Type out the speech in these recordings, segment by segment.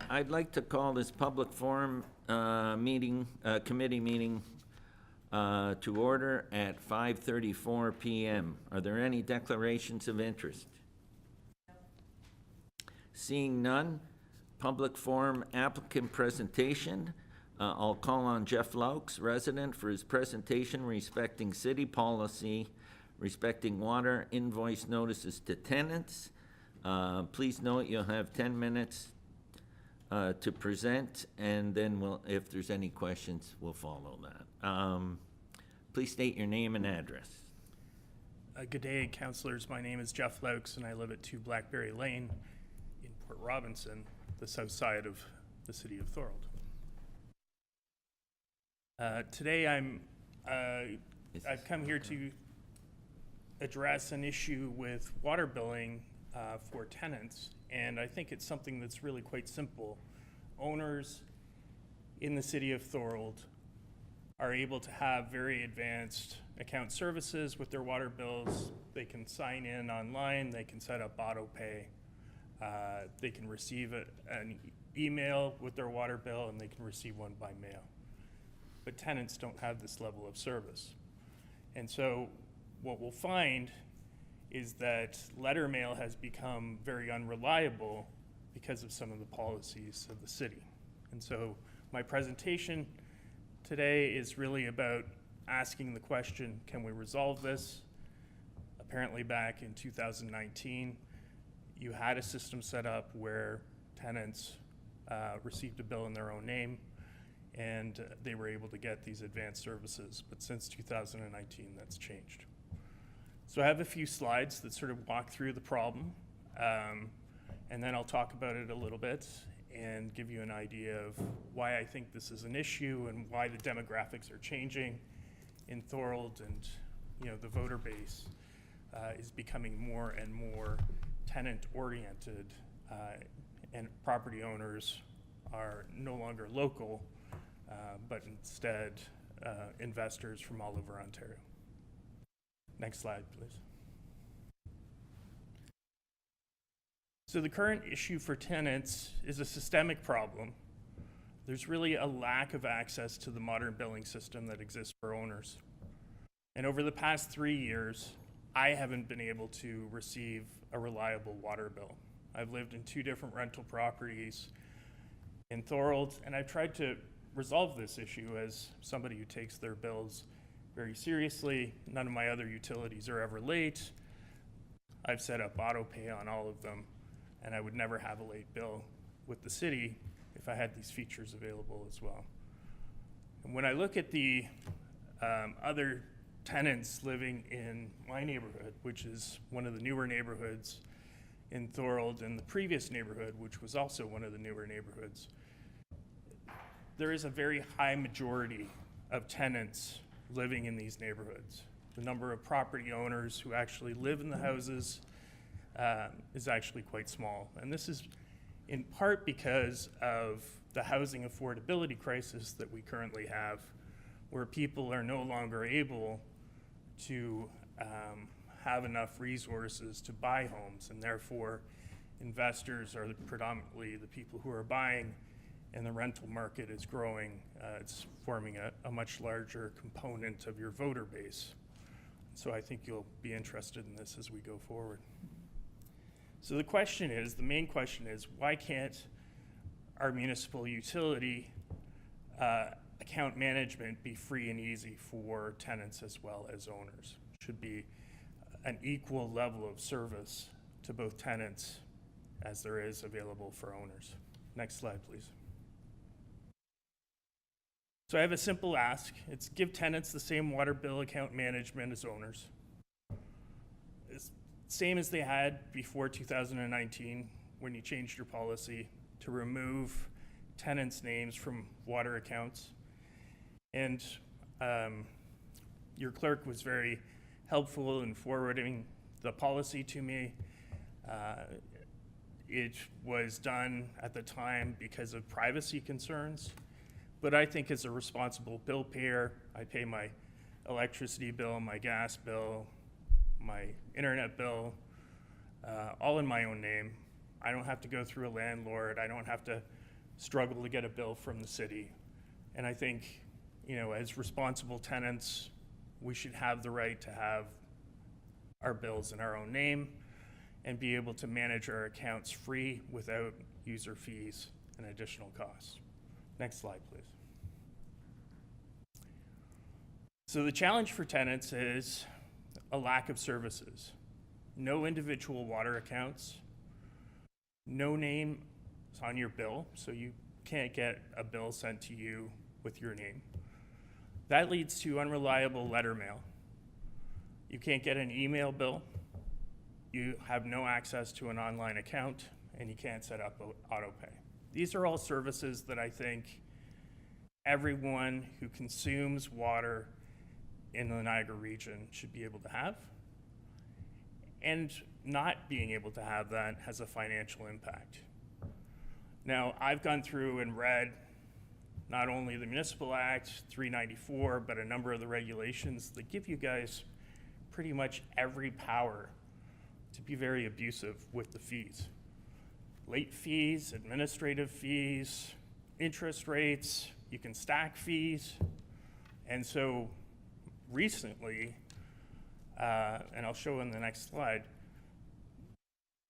I'd like to call this public forum committee meeting to order at 5:34 p.m. Are there any declarations of interest? Seeing none, public forum applicant presentation. I'll call on Jeff Laux, resident, for his presentation respecting city policy respecting water invoice notices to tenants. Please note you'll have 10 minutes to present, and then if there's any questions, we'll follow that. Please state your name and address. Good day, councillors. My name is Jeff Laux, and I live at 2 Blackberry Lane in Port Robinson, the south side of the city of Thorold. Today I've come here to address an issue with water billing for tenants, and I think it's something that's really quite simple. Owners in the city of Thorold are able to have very advanced account services with their water bills. They can sign in online, they can set up auto pay, they can receive an email with their water bill, and they can receive one by mail. But tenants don't have this level of service. And so what we'll find is that letter mail has become very unreliable because of some of the policies of the city. And so my presentation today is really about asking the question, can we resolve this? Apparently back in 2019, you had a system set up where tenants received a bill in their own name, and they were able to get these advanced services. But since 2019, that's changed. So I have a few slides that sort of walk through the problem, and then I'll talk about it a little bit and give you an idea of why I think this is an issue and why the demographics are changing in Thorold, and the voter base is becoming more and more tenant-oriented, and property owners are no longer local, but instead investors from all over Ontario. Next slide, please. So the current issue for tenants is a systemic problem. There's really a lack of access to the modern billing system that exists for owners. And over the past 3 years, I haven't been able to receive a reliable water bill. I've lived in 2 different rental properties in Thorold, and I've tried to resolve this issue as somebody who takes their bills very seriously. None of my other utilities are ever late. I've set up auto pay on all of them, and I would never have a late bill with the city if I had these features available as well. And when I look at the other tenants living in my neighborhood, which is one of the newer neighborhoods in Thorold, and the previous neighborhood, which was also one of the newer neighborhoods, there is a very high majority of tenants living in these neighborhoods. The number of property owners who actually live in the houses is actually quite small. And this is in part because of the housing affordability crisis that we currently have, where people are no longer able to have enough resources to buy homes, and therefore investors are predominantly the people who are buying, and the rental market is growing. It's forming a much larger component of your voter base. So I think you'll be interested in this as we go forward. So the main question is, why can't our municipal utility account management be free and easy for tenants as well as owners? It should be an equal level of service to both tenants as there is available for owners. Next slide, please. So I have a simple ask. It's give tenants the same water bill account management as owners. It's same as they had before 2019 when you changed your policy to remove tenants' names from water accounts. And your clerk was very helpful in forwarding the policy to me. It was done at the time because of privacy concerns. But I think as a responsible bill payer, I pay my electricity bill, my gas bill, my internet bill, all in my own name. I don't have to go through a landlord. I don't have to struggle to get a bill from the city. And I think, as responsible tenants, we should have the right to have our bills in our own name and be able to manage our accounts free without user fees and additional costs. Next slide, please. So the challenge for tenants is a lack of services. No individual water accounts, no name on your bill, so you can't get a bill sent to you with your name. That leads to unreliable letter mail. You can't get an email bill, you have no access to an online account, and you can't set up auto pay. These are all services that I think everyone who consumes water in the Niagara region should be able to have. And not being able to have that has a financial impact. Now, I've gone through and read not only the Municipal Act 394, but a number of the regulations that give you guys pretty much every power to be very abusive with the fees. Late fees, administrative fees, interest rates, you can stack fees. And so recently, and I'll show in the next slide,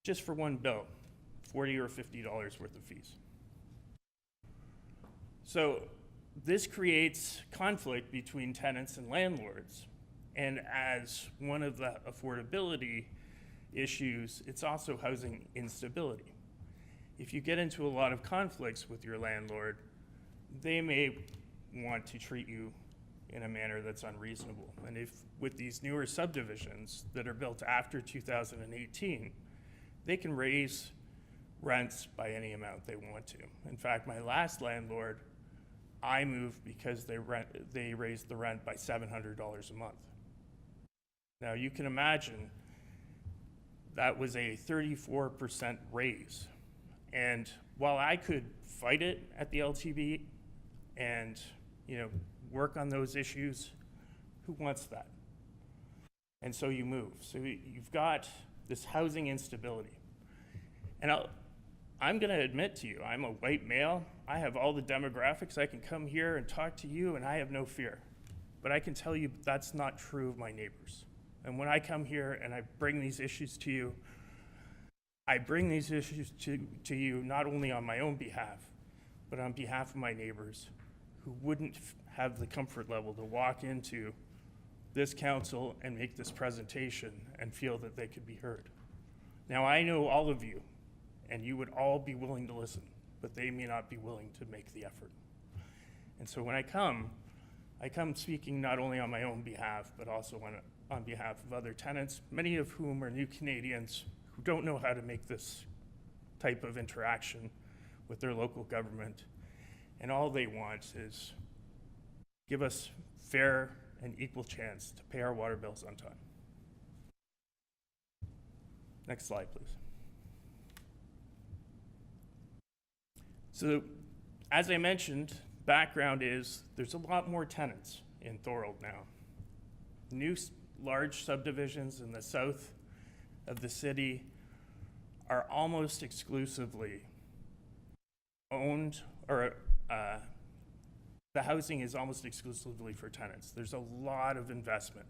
just for one bill, $40 or $50 worth of fees. So this creates conflict between tenants and landlords. And as one of the affordability issues, it's also housing instability. If you get into a lot of conflicts with your landlord, they may want to treat you in a manner that's unreasonable. And if with these newer subdivisions that are built after 2018, they can raise rents by any amount they want to. In fact, my last landlord, I moved because they raised the rent by $700 a month. Now you can imagine that was a 34% raise. And while I could fight it at the LTB and work on those issues, who wants that? And so you move. So you've got this housing instability. And I'm gonna admit to you, I'm a white male. I have all the demographics. I can come here and talk to you and I have no fear. But I can tell you that's not true of my neighbors. And when I come here and I bring these issues to you, I bring these issues to you not only on my own behalf, but on behalf of my neighbors who wouldn't have the comfort level to walk into this council and make this presentation and feel that they could be heard. Now, I know all of you, and you would all be willing to listen, but they may not be willing to make the effort. And so when I come speaking not only on my own behalf, but also on behalf of other tenants, many of whom are new Canadians who don't know how to make this type of interaction with their local government. And all they want is give us fair and equal chance to pay our water bills on time. Next slide, please. So, as I mentioned, background is there's a lot more tenants in Thorold now. New large subdivisions in the south of the city are almost exclusively owned, or the housing is almost exclusively for tenants. There's a lot of investment.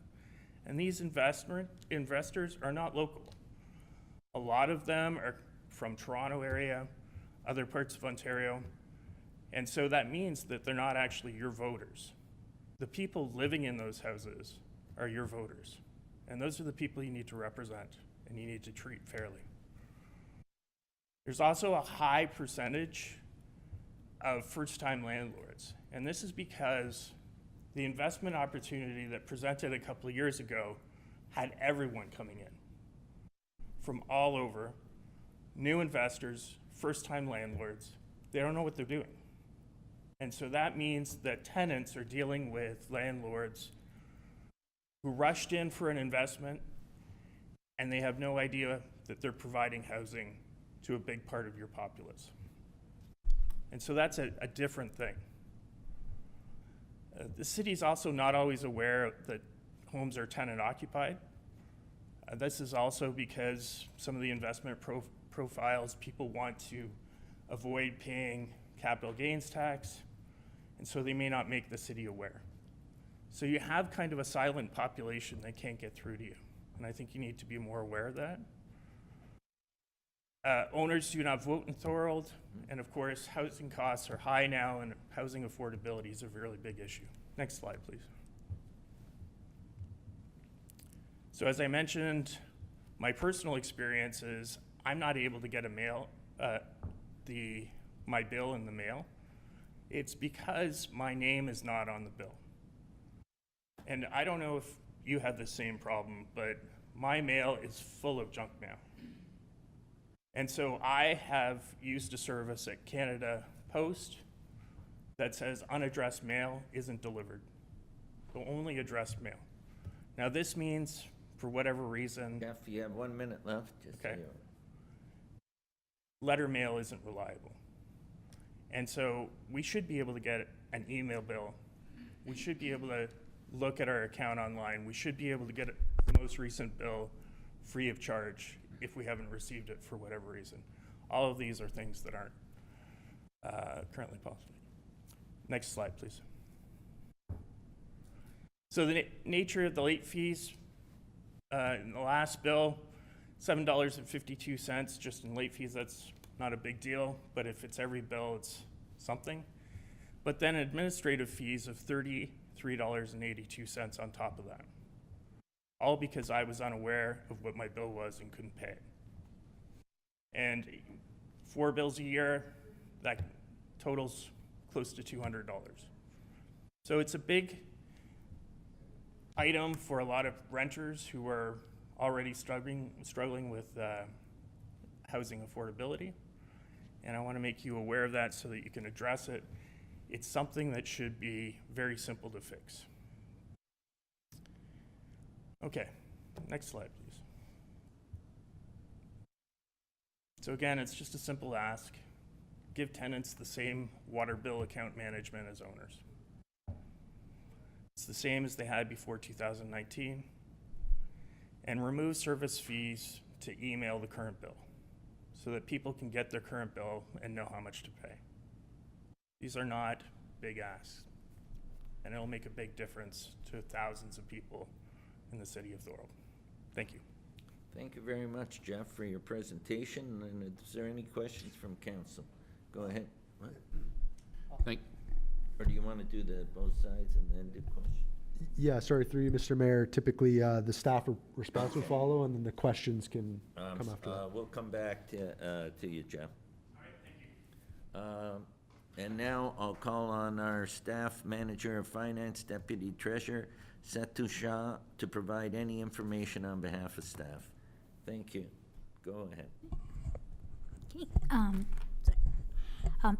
And these investors are not local. A lot of them are from Toronto area, other parts of Ontario. And so that means that they're not actually your voters. The people living in those houses are your voters. And those are the people you need to represent and you need to treat fairly. There's also a high percentage of first-time landlords. And this is because the investment opportunity that presented a couple of years ago had everyone coming in from all over, new investors, first-time landlords. They don't know what they're doing. And so that means that tenants are dealing with landlords who rushed in for an investment and they have no idea that they're providing housing to a big part of your populace. And so that's a different thing. The city's also not always aware that homes are tenant occupied. This is also because some of the investment profiles, people want to avoid paying capital gains tax, and so they may not make the city aware. So you have kind of a silent population that can't get through to you, and I think you need to be more aware of that. Owners do not vote in Thorold, and of course, housing costs are high now, and housing affordability is a really big issue. Next slide, please. So as I mentioned, my personal experience is I'm not able to get my bill in the mail. It's because my name is not on the bill. And I don't know if you have the same problem, but my mail is full of junk mail. And so I have used a service at Canada Post that says unaddressed mail isn't delivered, so only addressed mail. Now this means, for whatever reason, Jeff, you have 1 minute left. Just so Okay. you know. letter mail isn't reliable. And so we should be able to get an email bill. We should be able to look at our account online. We should be able to get the most recent bill free of charge if we haven't received it for whatever reason. All of these are things that aren't currently possible. Next slide, please. So the nature of the late fees, in the last bill, $7.52 just in late fees. That's not a big deal, but if it's every bill, it's something. But then administrative fees of $33.82 on top of that. All because I was unaware of what my bill was and couldn't pay it. And 4 bills a year, that totals close to $200. So it's a big item for a lot of renters who are already struggling with housing affordability. And I want to make you aware of that so that you can address it. It's something that should be very simple to fix. Okay, next slide, please. So again, it's just a simple ask. Give tenants the same water bill account management as owners. It's the same as they had before 2019. And remove service fees to email the current bill so that people can get their current bill and know how much to pay. These are not big asks, and it'll make a big difference to thousands of people in the city of Thorold. Thank you. Thank you very much, Jeff, for your presentation. And is there any questions from council? Go ahead. What? Or do you want to do both sides and then do questions? Yeah, sorry, through you, Mr. Mayor. Typically, the staff response will follow, and then the questions can come after that. We'll come back to you, Jeff. All right, thank you. And now I'll call on our staff manager of finance, deputy treasurer, Setu Shah, to provide any information on behalf of staff. Thank you. Go ahead. Okay.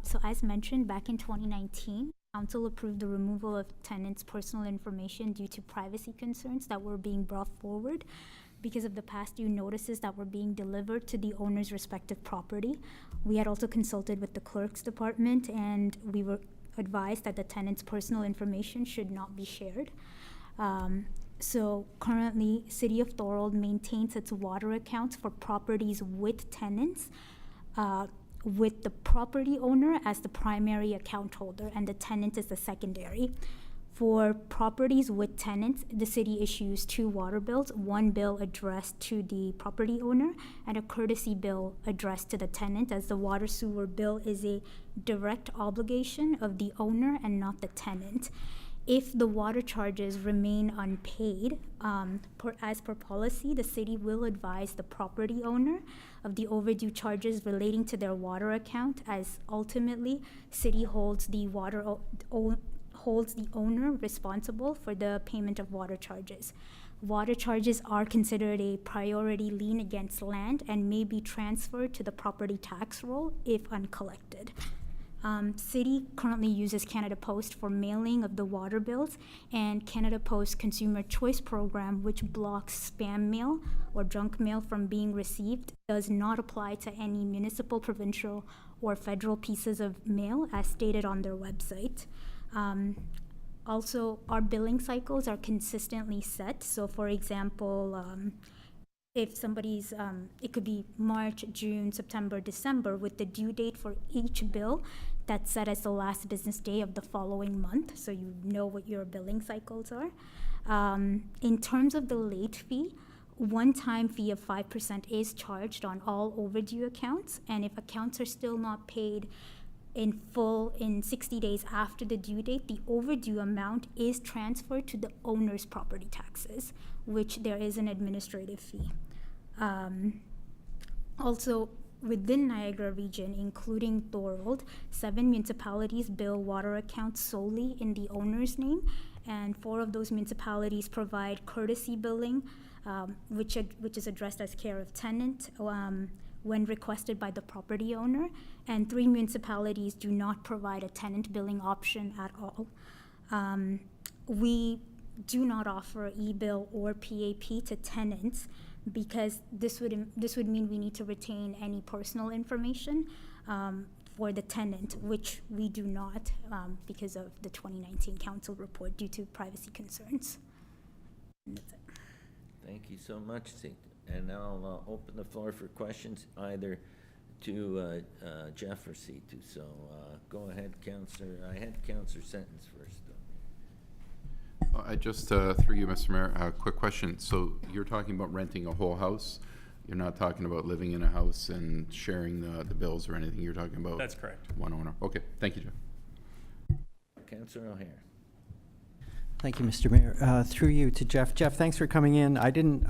So as mentioned, back in 2019, Council approved the removal of tenants' personal information due to privacy concerns that were being brought forward because of the past due notices that were being delivered to the owner's respective property. We had also consulted with the clerk's department, and we were advised that the tenant's personal information should not be shared. So currently, City of Thorold maintains its water accounts for properties with tenants, with the property owner as the primary account holder and the tenant is the secondary. For properties with tenants, the city issues 2 water bills, 1 bill addressed to the property owner and a courtesy bill addressed to the tenant, as the water sewer bill is a direct obligation of the owner and not the tenant. If the water charges remain unpaid, as per policy, the city will advise the property owner of the overdue charges relating to their water account, as ultimately, city holds the owner responsible for the payment of water charges. Water charges are considered a priority lien against land and may be transferred to the property tax roll if uncollected. City currently uses Canada Post for mailing of the water bills, and Canada Post Consumer Choice Program, which blocks spam mail or junk mail from being received, does not apply to any municipal, provincial, or federal pieces of mail as stated on their website. Also, our billing cycles are consistently set. So for example, if somebody's, it could be March, June, September, December, with the due date for each bill that's set as the last business day of the following month, so you know what your billing cycles are. In terms of the late fee, one-time fee of 5% is charged on all overdue accounts, and if accounts are still not paid in full in 60 days after the due date, the overdue amount is transferred to the owner's property taxes, which there is an administrative fee. Also, within Niagara region, including Thorold, 7 municipalities bill water accounts solely in the owner's name, and 4 of those municipalities provide courtesy billing, which is addressed as care of tenant when requested by the property owner, and 3 municipalities do not provide a tenant billing option at all. We do not offer e-bill or PAP to tenants because this would mean we need to retain any personal information for the tenant, which we do not because of the 2019 council report due to privacy concerns. And that's it. Thank you so much, Seema. And now I'll open the floor for questions either to Jeff or Seema. So go ahead, Councillor. I had Councillor Sentence first. I just, through you, Mr. Mayor, a quick question. So you're talking about renting a whole house? You're not talking about living in a house and sharing the bills or anything? You're talking about? That's correct. One owner. Okay, thank you, Jeff. Councillor O'Hare. Thank you, Mr. Mayor. Through you to Jeff. Jeff, thanks for coming in. I didn't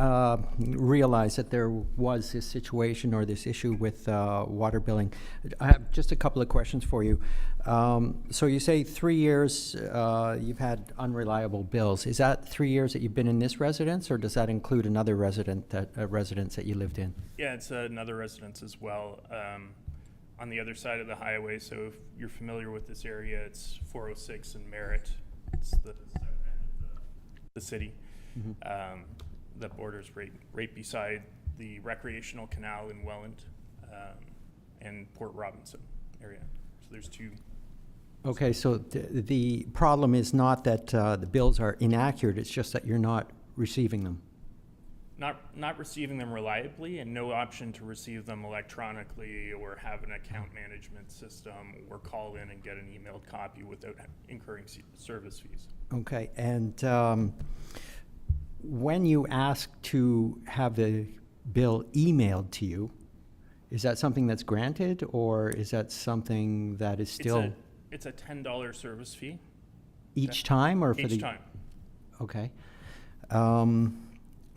realize that there was this situation or this issue with water billing. I have just a couple of questions for you. So you say 3 years you've had unreliable bills. Is that 3 years that you've been in this residence, or does that include another residence that you lived in? Yeah, it's another residence as well, on the other side of the highway. So if you're familiar with this area, it's 406 and Merritt. It's the south end of the city that borders right beside the recreational canal in Welland and Port Robinson area. So there's 2. Okay, so the problem is not that the bills are inaccurate, it's just that you're not receiving them. Not receiving them reliably, and no option to receive them electronically or have an account management system or call in and get an emailed copy without incurring service fees. Okay, and when you ask to have the bill emailed to you, is that something that's granted, or is that something that is still? It's a $10 service fee. Each time, or for Each time. Okay.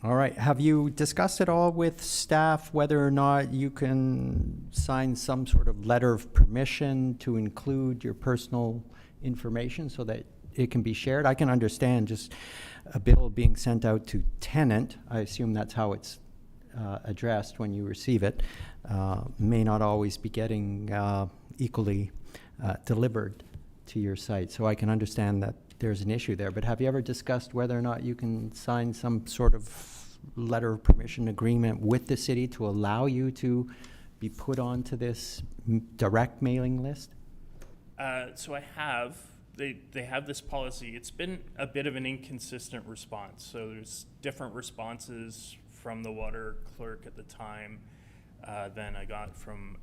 All right. Have you discussed at all with staff whether or not you can sign some sort of letter of permission to include your personal information so that it can be shared? I can understand just a bill being sent out to tenant. I assume that's how it's addressed when you receive it. May not always be getting equally delivered to your site. So I can understand that there's an issue there, but have you ever discussed whether or not you can sign some sort of letter of permission agreement with the city to allow you to be put onto this direct mailing list? So I have. They have this policy. It's been a bit of an inconsistent response. So there's different responses from the water clerk at the time than I got from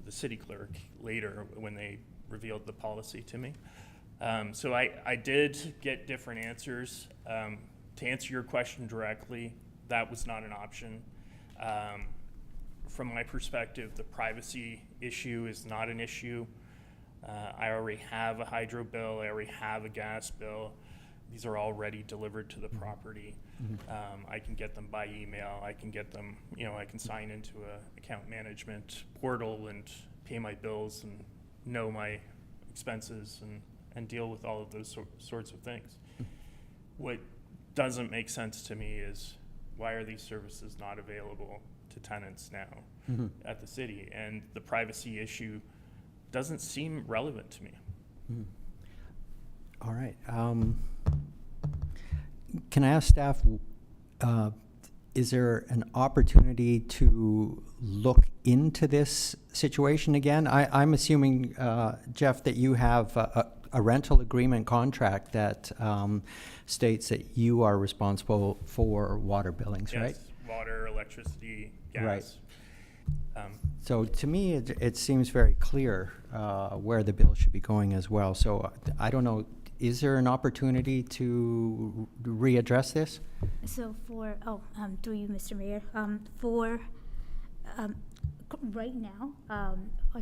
the city clerk later when they revealed the policy to me. So I did get different answers. To answer your question directly, that was not an option. From my perspective, the privacy issue is not an issue. I already have a hydro bill. I already have a gas bill. These are already delivered to the property. I can get them by email. I can get them, I can sign into a account management portal and pay my bills and know my expenses and deal with all of those sorts of things. What doesn't make sense to me is why are these services not available to tenants now at the city? And the privacy issue doesn't seem relevant to me. All right. Can I ask staff, is there an opportunity to look into this situation again? I'm assuming, Jeff, that you have a rental agreement contract that states that you are responsible for water billings, right? Yes, water, electricity, Right. gas. So to me, it seems very clear where the bill should be going as well. So I don't know, is there an opportunity to readdress this? So through you, Mr. Mayor, right now,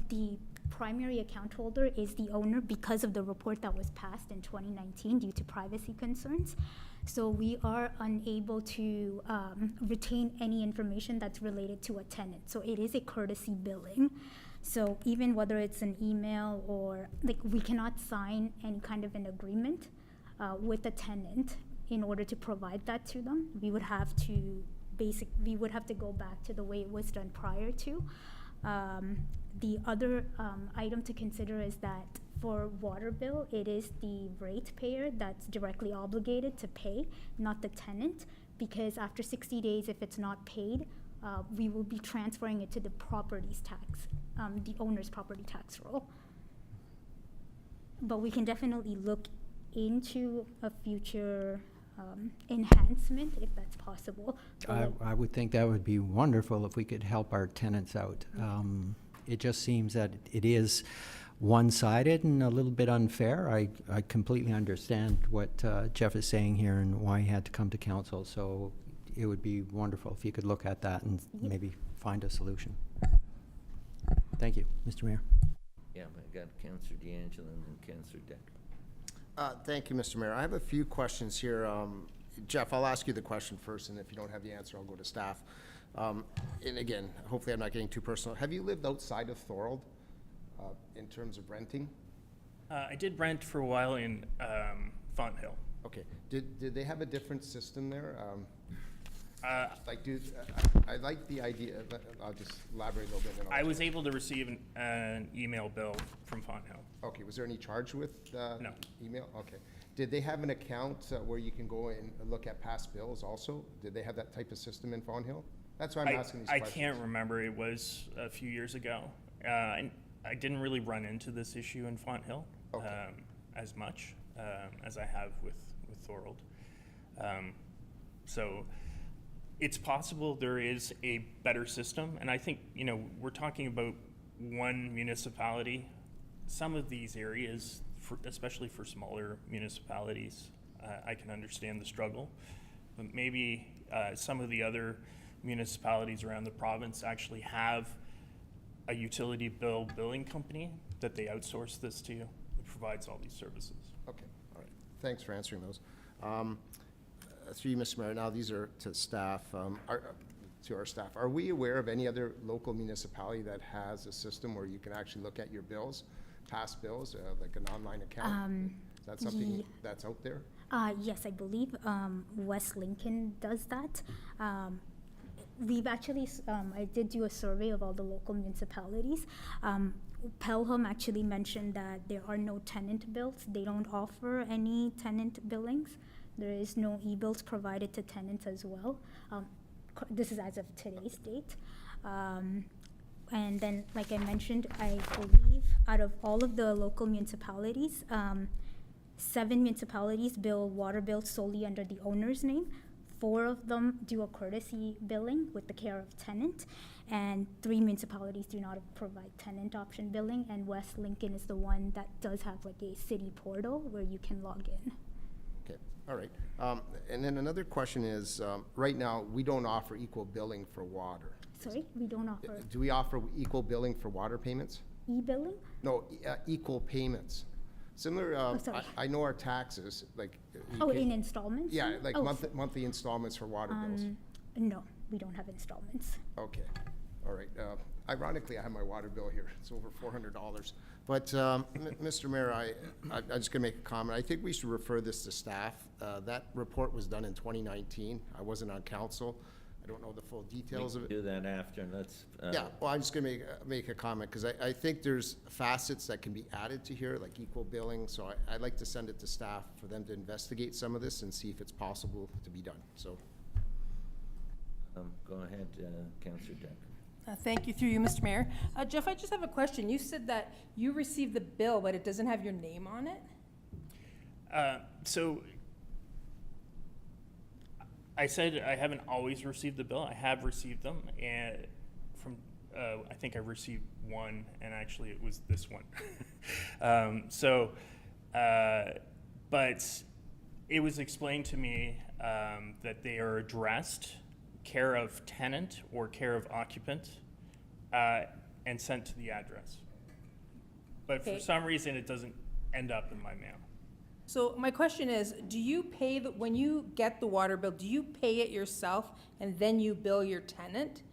the primary account holder is the owner because of the report that was passed in 2019 due to privacy concerns. So we are unable to retain any information that's related to a tenant. So it is a courtesy billing. So even whether it's an email or, like, we cannot sign any kind of an agreement with a tenant in order to provide that to them. We would have to go back to the way it was done prior to. The other item to consider is that for water bill, it is the ratepayer that's directly obligated to pay, not the tenant, because after 60 days, if it's not paid, we will be transferring it to the property's tax, the owner's property tax roll. But we can definitely look into a future enhancement if that's possible. I would think that would be wonderful if we could help our tenants out. It just seems that it is one-sided and a little bit unfair. I completely understand what Jeff is saying here and why he had to come to council. So it would be wonderful if you could look at that and maybe find a solution. Thank you, Mr. Mayor. Yeah, I got Councillor D'Angelo and then Councillor Decker. Thank you, Mr. Mayor. I have a few questions here. Jeff, I'll ask you the question first, and if you don't have the answer, I'll go to staff. And again, hopefully I'm not getting too personal. Have you lived outside of Thorold in terms of renting? I did rent for a while in Fonthill. Okay. Did they have a different system there? I like the idea, but I'll just elaborate a little bit. And then I was able to receive an email bill from Fonthill. Okay, was there any charge with No. email? Okay. Did they have an account where you can go and look at past bills also? Did they have that type of system in Fawn Hill? That's why I'm asking these I questions. can't remember. It was a few years ago. And I didn't really run into this issue in Fonthill Okay. as much as I have with Thorold. So it's possible there is a better system. And I think, we're talking about one municipality. Some of these areas, especially for smaller municipalities, I can understand the struggle. But maybe some of the other municipalities around the province actually have a utility bill billing company that they outsource this to, that provides all these services. Okay, all right. Thanks for answering those. Through you, Mr. Mayor, now these are to staff, to our staff. Are we aware of any other local municipality that has a system where you can actually look at your bills, past bills, like an online account? Is that something that's out there? Yes, I believe West Lincoln does that. We've actually, I did do a survey of all the local municipalities. Pelham actually mentioned that there are no tenant bills. They don't offer any tenant billings. There is no e-bills provided to tenants as well. This is as of today's date. And then, like I mentioned, I believe out of all of the local municipalities, 7 municipalities bill water bills solely under the owner's name. 4 of them do a courtesy billing with the care of tenant, and 3 municipalities do not provide tenant option billing, and West Lincoln is the one that does have like a city portal where you can log in. Okay, all right. And then another question is, right now, we don't offer equal billing for water. Sorry, we don't offer Do we offer equal billing for water payments? e-billing? No, equal payments. Similar, sorry. I know our taxes, like. you Oh, pay- in installments? Yeah, like Oh, monthly installments for water bills. No, we don't have installments. Okay, all right. Ironically, I have my water bill here. It's over $400. But, Mr. Mayor, I'm just gonna make a comment. I think we should refer this to staff. That report was done in 2019. I wasn't on council. I don't know the full details of it. Do that after, let's. Yeah, well, I'm just gonna make a comment, because I think there's facets that can be added to here, like equal billing, so I'd like to send it to staff for them to investigate some of this and see if it's possible to be done, so. Go ahead, Councillor Decker. Thank you, through you, Mr. Mayor. Jeff, I just have a question. You said that you received the bill, but it doesn't have your name on it? So I said I haven't always received the bill. I have received them, and from I think I received one, and actually it was this one. But it was explained to me that they are addressed care of tenant or care of occupant and sent to the address. But for Okay. some reason, it doesn't end up in my mail. So my question is, do you pay when you get the water bill, do you pay it yourself and then you bill your tenant?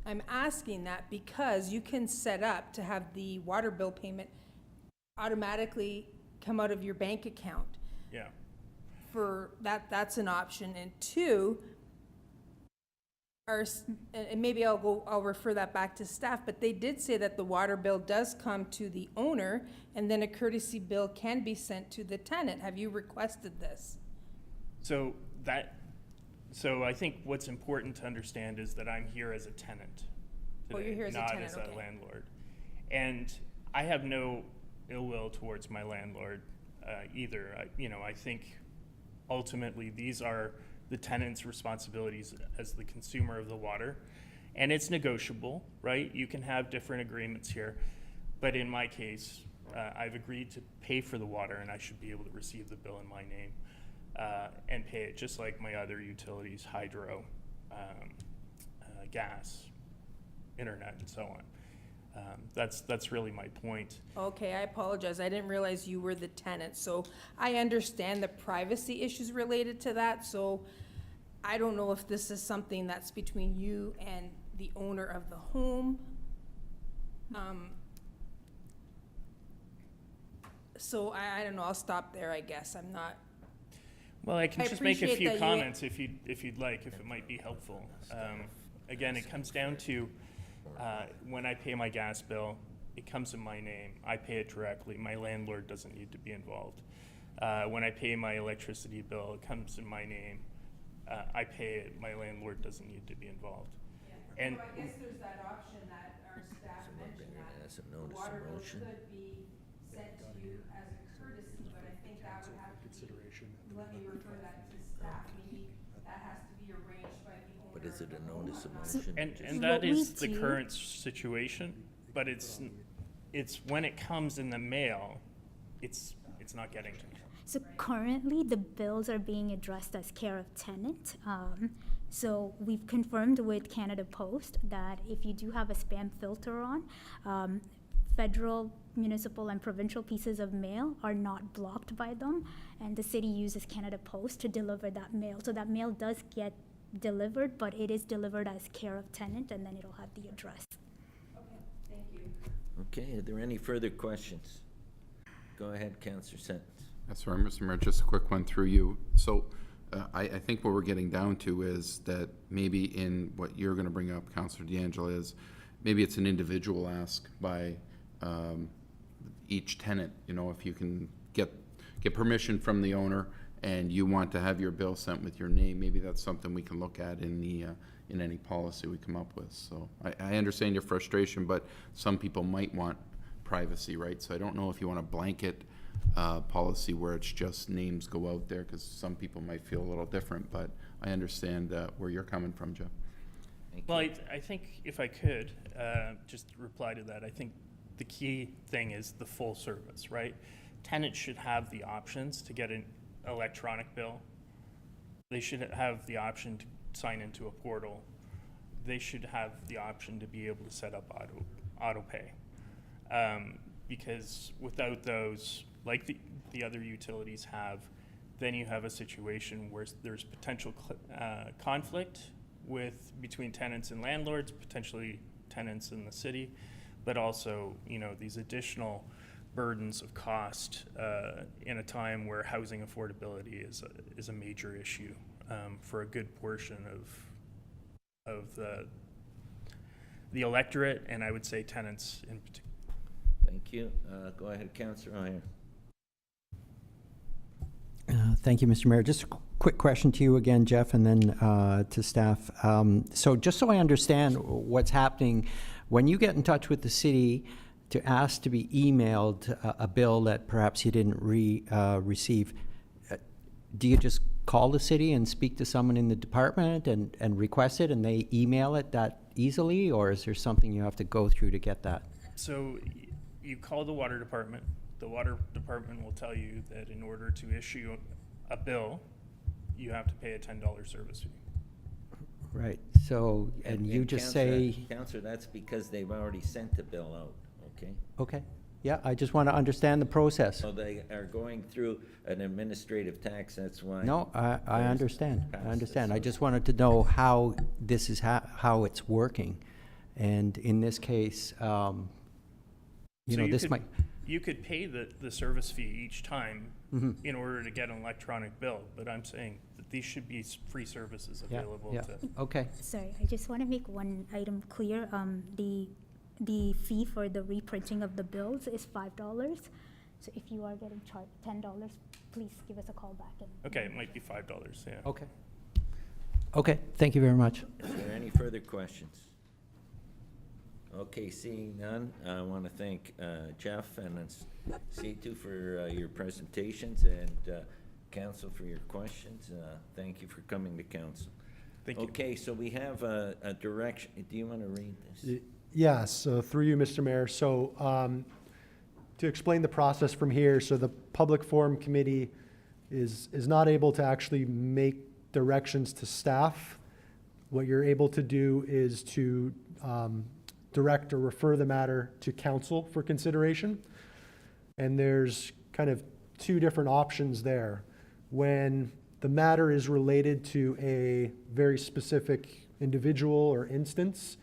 I'm asking that because you can set up to have the water bill payment automatically come out of your bank account. Yeah. For that's an option. And two, and maybe I'll refer that back to staff, but they did say that the water bill does come to the owner and then a courtesy bill can be sent to the tenant. Have you requested this? So I think what's important to understand is that I'm here as a tenant Oh, you're today, here as a not tenant, as okay. a landlord. And I have no ill will towards my landlord either. I think ultimately these are the tenant's responsibilities as the consumer of the water. And it's negotiable, right? You can have different agreements here. But in my case, I've agreed to pay for the water and I should be able to receive the bill in my name and pay it just like my other utilities, hydro, gas, internet, and so on. That's really my point. Okay, I apologize. I didn't realize you were the tenant. So I understand the privacy issues related to that. So I don't know if this is something that's between you and the owner of the home. So I don't know. I'll stop there, I guess. I'm not. Well, I can I just make a appreciate few that you- comments if you'd like, if it might be helpful. Again, it comes down to when I pay my gas bill, it comes in my name. I pay it directly. My landlord doesn't need to be involved. When I pay my electricity bill, it comes in my name. I pay it. My landlord doesn't need to be involved. And I guess there's that option that our staff mentioned As a notice of motion. could be sent to you as a courtesy, but I think that would have to be, let me refer that to staff. Maybe that has to be arranged by the owner. But is it of a the home. notice of I'm not motion? And So that what we is the do- current situation, but it's when it comes in the mail, it's not getting to me. So currently, the bills are being addressed as care of tenant. So we've confirmed with Canada Post that if you do have a spam filter on, federal, municipal, and provincial pieces of mail are not blocked by them, and the city uses Canada Post to deliver that mail. So that mail does get delivered, but it is delivered as care of tenant, and then it'll have the address. Okay, are there any further questions? Go ahead, Councillor Sentence. That's right, Mr. Mayor, just a quick one through you. So I think what we're getting down to is that maybe in what you're going to bring up, Councillor D'Angelo, is maybe it's an individual ask by each tenant, if you can get permission from the owner and you want to have your bill sent with your name, maybe that's something we can look at in any policy we come up with. So I understand your frustration, but some people might want privacy, right? So I don't know if you want a blanket policy where it's just names go out there, because some people might feel a little different, but I understand where you're coming from, Jeff. Thank Well, you. I think if I could just reply to that, I think the key thing is the full service, right? Tenants should have the options to get an electronic bill. They should have the option to sign into a portal. They should have the option to be able to set up auto pay. Because without those, like the other utilities have, then you have a situation where there's potential conflict between tenants and landlords, potentially tenants in the city, but also, these additional burdens of cost in a time where housing affordability is a major issue for a good portion of the electorate, and I would say tenants in particular. Thank you. Go ahead, Councillor O'Hare. Thank you, Mr. Mayor. Just a quick question to you again, Jeff, and then to staff. So just so I understand what's happening, when you get in touch with the city to ask to be emailed a bill that perhaps you didn't receive, do you just call the city and speak to someone in the department and request it, and they email it that easily, or is there something you have to go through to get that? So you call the water department. The water department will tell you that in order to issue a bill, you have to pay a $10 service fee. Right, so, and you just Counselor- say, Counselor, that's because they've already sent the bill out, okay? okay, yeah, I just want to understand the process. So they are going through an administrative tax, that's why. No, I there's understand, I process. understand. I just wanted to know how this is, how it's working. And in this case, you So know, this could- might, You could pay the service fee each time Mm-hmm. in order to get an electronic bill, but I'm saying that these should be free services yeah, available yeah, to. okay. Sorry, I just want to make one item clear. The fee for the reprinting of the bills is $5. So if you are getting charged $10, please give us a call back. Okay, it might be $5, yeah. Okay. Okay, thank you very much. Is there any further questions? Okay, seeing none, I want to thank Jeff and Situ for your presentations and council for your questions. Thank you for coming to council. Thank you. Okay, so we have a direction. Do you want to read this? Yeah, so through you, Mr. Mayor. So to explain the process from here, so the Public Forum Committee is not able to actually make directions to staff. What you're able to do is to direct or refer the matter to council for consideration. And there's kind of two different options there. When the matter is related to a very specific individual or instance,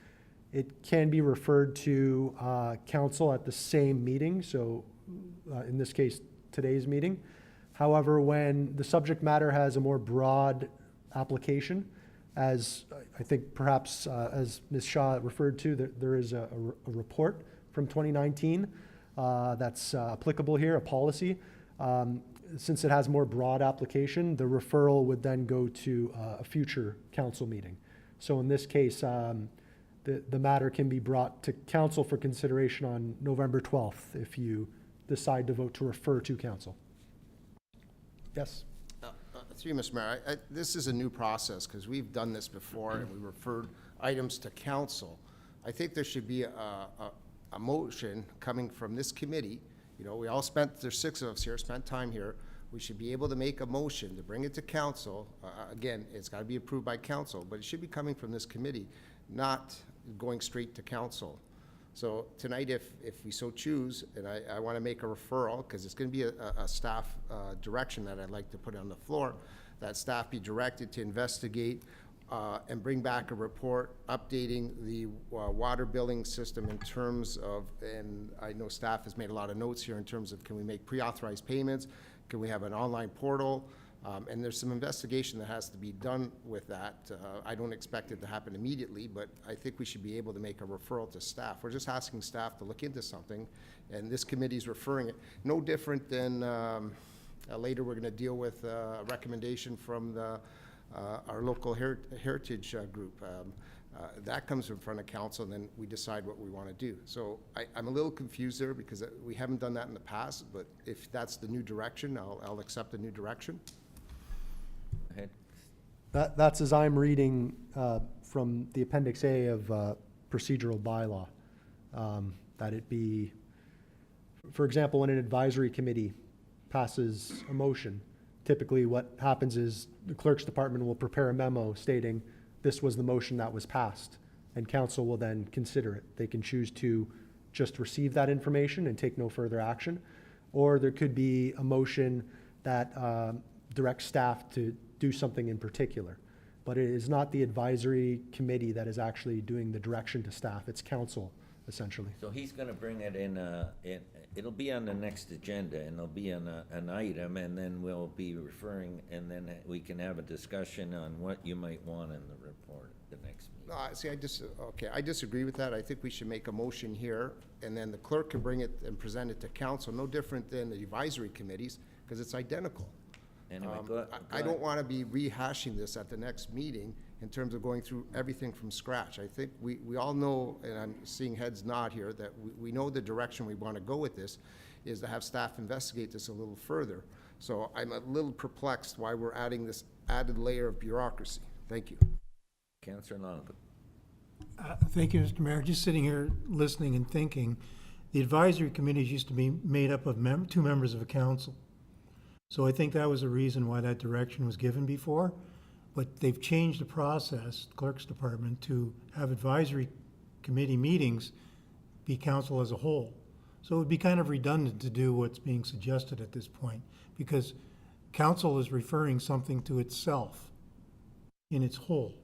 it can be referred to council at the same meeting, so in this case, today's meeting. However, when the subject matter has a more broad application, as I think perhaps as Ms. Shaw referred to, there is a report from 2019 that's applicable here, a policy. Since it has more broad application, the referral would then go to a future council meeting. So in this case, the matter can be brought to council for consideration on November 12th if you decide to vote to refer to council. Yes? Through you, Mr. Mayor, this is a new process because we've done this before and we referred items to council. I think there should be a motion coming from this committee. You know, we all spent, there's 6 of us here, spent time here. We should be able to make a motion to bring it to council. Again, it's got to be approved by council, but it should be coming from this committee, not going straight to council. So tonight, if we so choose, and I want to make a referral, because it's going to be a staff direction that I'd like to put on the floor, that staff be directed to investigate and bring back a report updating the water billing system in terms of, and I know staff has made a lot of notes here in terms of, can we make pre-authorized payments? Can we have an online portal? And there's some investigation that has to be done with that. I don't expect it to happen immediately, but I think we should be able to make a referral to staff. We're just asking staff to look into something, and this committee's referring it. No different than later we're going to deal with a recommendation from our local heritage group. That comes in front of council, and then we decide what we want to do. So I'm a little confused there because we haven't done that in the past, but if that's the new direction, I'll accept the new direction. Ahead. That's as I'm reading from the Appendix A of procedural bylaw. That it be, for example, when an advisory committee passes a motion, typically what happens is the clerk's department will prepare a memo stating this was the motion that was passed, and council will then consider it. They can choose to just receive that information and take no further action, or there could be a motion that directs staff to do something in particular. But it is not the advisory committee that is actually doing the direction to staff, it's council, essentially. So he's going to bring it in, it'll be on the next agenda, and it'll be on an item, and then we'll be referring, and then we can have a discussion on what you might want in the report at the next meeting. See, I disagree with that. I think we should make a motion here, and then the clerk can bring it and present it to council, no different than the advisory committees, because it's identical. Anyway, I don't want to be rehashing this at the next meeting in terms of going through everything from scratch. I think we all know, and I'm seeing heads nod here, that we know the direction we want to go with this is to have staff investigate this a little further. So I'm a little perplexed why we're adding this added layer of bureaucracy. Thank you. Councillor Long. Thank you, Mr. Mayor. Just sitting here listening and thinking, the advisory committees used to be made up of two members of a council. So I think that was the reason why that direction was given before. But they've changed the process, the clerk's department, to have advisory committee meetings be council as a whole. So it would be kind of redundant to do what's being suggested at this point, because council is referring something to itself in its whole.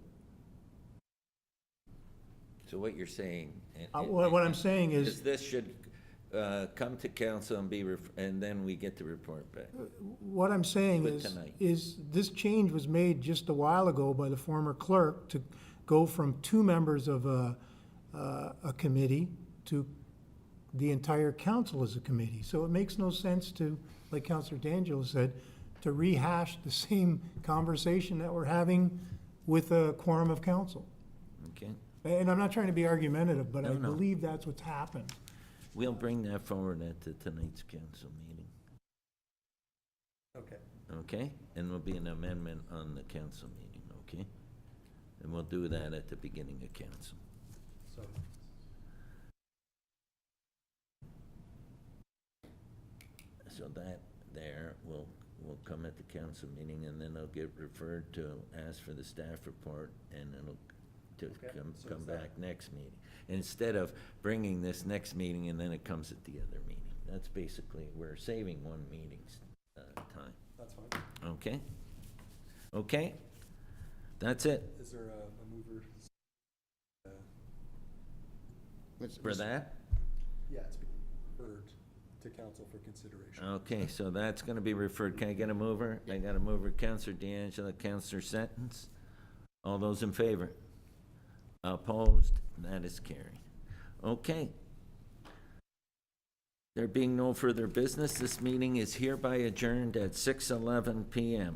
So what you're saying. What I'm saying is, This should come to council and and then we get the report back. what I'm saying Do it is, tonight. this change was made just a while ago by the former clerk to go from two members of a committee to the entire council as a committee. So it makes no sense to, like Councillor D'Angelo said, to rehash the same conversation that we're having with a quorum of council. Okay? And I'm not trying to be argumentative, but I No, no. believe that's what's happened. We'll bring that forward at tonight's council meeting. Okay. Okay? And there'll be an amendment on the council meeting, okay? And we'll do that at the beginning of council. So, So that there will come at the council meeting, and then it'll get referred to, ask for the staff report, and it'll come back next meeting. Instead of bringing this next meeting and then it comes at the other meeting. That's basically, we're saving one meeting's time. that's fine. Okay? Okay? That's it Is there a mover? for that? Yeah, it's referred to council for consideration. Okay, so that's gonna be referred. Can I get a mover? I got a mover, Councillor D'Angelo, Councillor Sentence. All those in favor? Opposed? That is carried. Okay. There being no further business, this meeting is hereby adjourned at 6:11 PM.